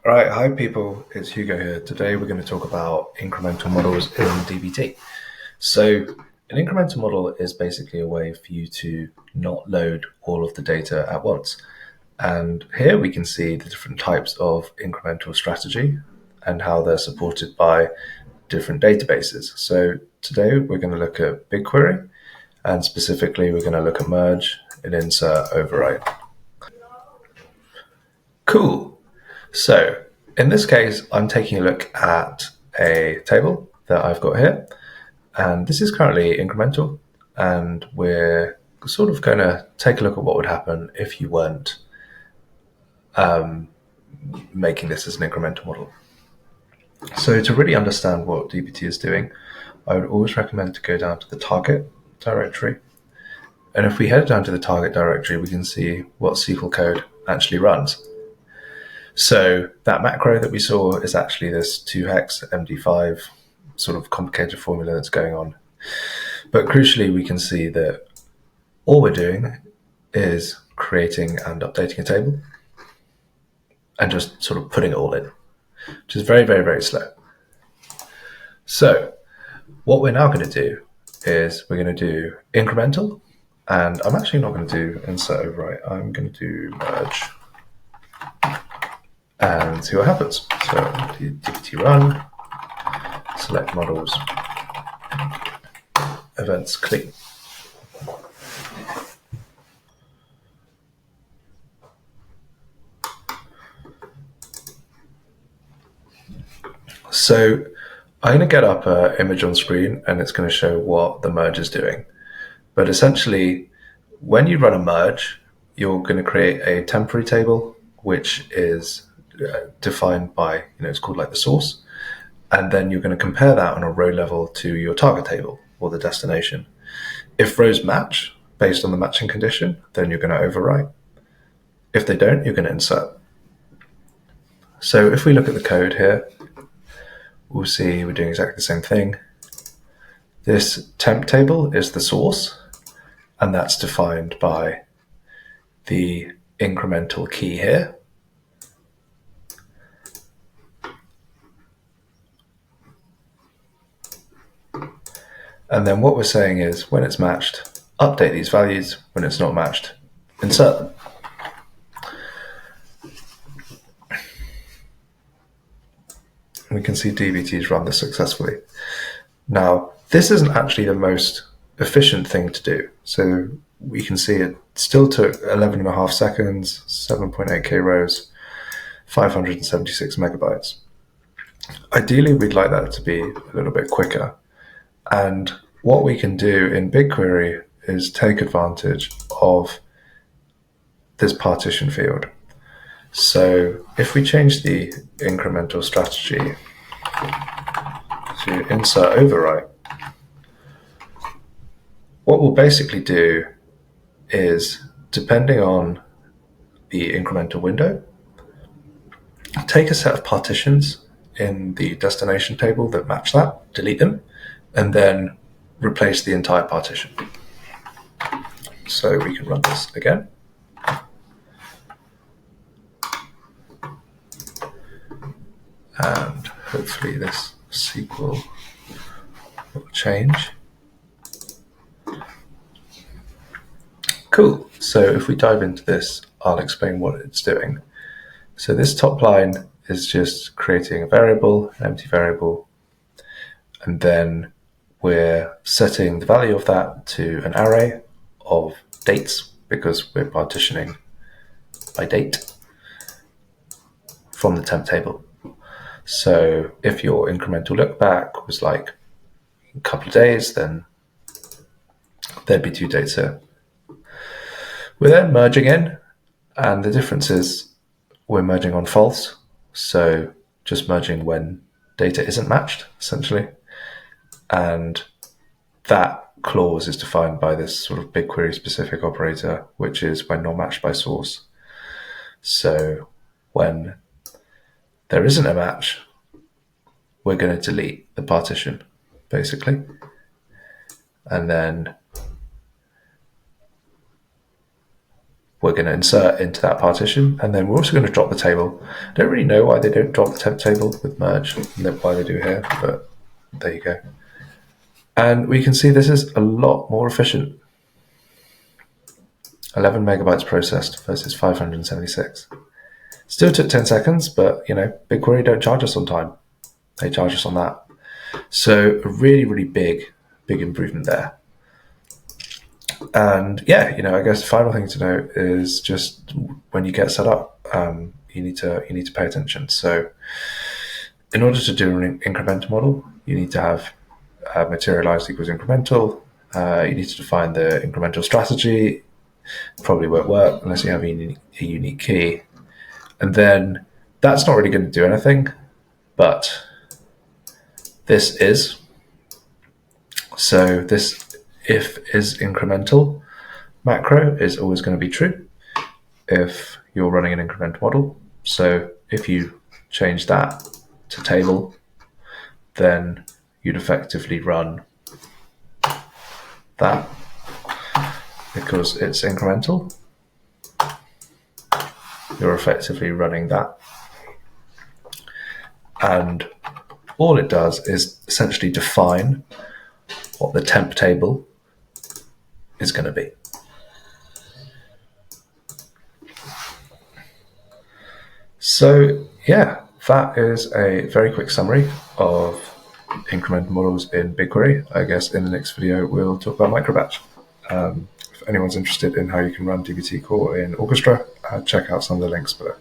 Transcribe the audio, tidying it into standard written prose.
Right, hi people, it's Hugo here. Today we're going to talk about incremental models in dbt. So an incremental model is basically a way for you to not load all of the data at once. And here we can see the different types of incremental strategy and how they're supported by different databases. So today we're going to look at BigQuery, and specifically we're going to look at merge and insert overwrite. Cool. So in this case, I'm taking a look at a table that I've got here, and this is currently incremental, and we're sort of going to take a look at what would happen if you weren't making this as an incremental model. So to really understand what dbt is doing, I would always recommend to go down to the target directory. And if we head down to the target directory, we can see what SQL code actually runs. So that macro that we saw is actually this 2-hex MD5 sort of complicated formula that's going on. But crucially, we can see that all we're doing is creating and updating a table and just sort of putting it all in, which is very, very, very slow. So what we're now going to do is we're going to do incremental, and I'm actually not going to do insert overwrite. I'm going to do merge and see what happens. So dbt run, select models, events clean. So I'm going to get up an image on screen, and it's going to show what the merge is doing. But essentially, when you run a merge, you're going to create a temporary table, which is defined by, it's called like the source. And then you're going to compare that on a row level to your target table or the destination. If rows match based on the matching condition, then you're going to overwrite. If they don't, you're going to insert. So if we look at the code here, we'll see we're doing exactly the same thing. This temp table is the source, and that's defined by the incremental key here. And then what we're saying is when it's matched, update these values. When it's not matched, insert them. We can see dbt's run this successfully. Now, this isn't actually the most efficient thing to do. So we can see it still took 11.5 seconds, 7.8k rows, 576 megabytes. Ideally, we'd like that to be a little bit quicker. And what we can do in BigQuery is take advantage of this partition field. So if we change the incremental strategy to insert overwrite, what we'll basically do is, depending on the incremental window, take a set of partitions in the destination table that match that, delete them, and then replace the entire partition. So we can run this again. And hopefully this SQL will change. Cool. So if we dive into this, I'll explain what it's doing. So this top line is just creating a variable, an empty variable, and then we're setting the value of that to an array of dates because we're partitioning by date from the temp table. So if your incremental look back was like a couple of days, then there'd be 2 dates here. We're then merging in, and the difference is we're merging on false. So just merging when data isn't matched, essentially. And that clause is defined by this sort of BigQuery specific operator, which is when not matched by source. So when there isn't a match, we're going to delete the partition, basically. And then we're going to insert into that partition, and then we're also going to drop the table. I don't really know why they don't drop the temp table with merge, and why they do here, but there you go. And we can see this is a lot more efficient. 11 megabytes processed versus 576. Still took 10 seconds, but BigQuery don't charge us on time. They charge us on that. So a really, really big improvement there. And yeah, I guess the final thing to note is just when you get set up, you need to pay attention. So in order to do an incremental model, you need to have materialized equals incremental. You need to define the incremental strategy. Probably won't work unless you have a unique key. And then that's not really going to do anything, but this is. So this if is incremental macro is always going to be true if you're running an incremental model. So if you change that to table, then you'd effectively run that because it's incremental. You're effectively running that. And all it does is essentially define what the temp table is going to be. So yeah, that is a very quick summary of incremental models in BigQuery. I guess in the next video we'll talk about microbatch. If anyone's interested in how you can run dbt core in Orchestra, check out some of the links below.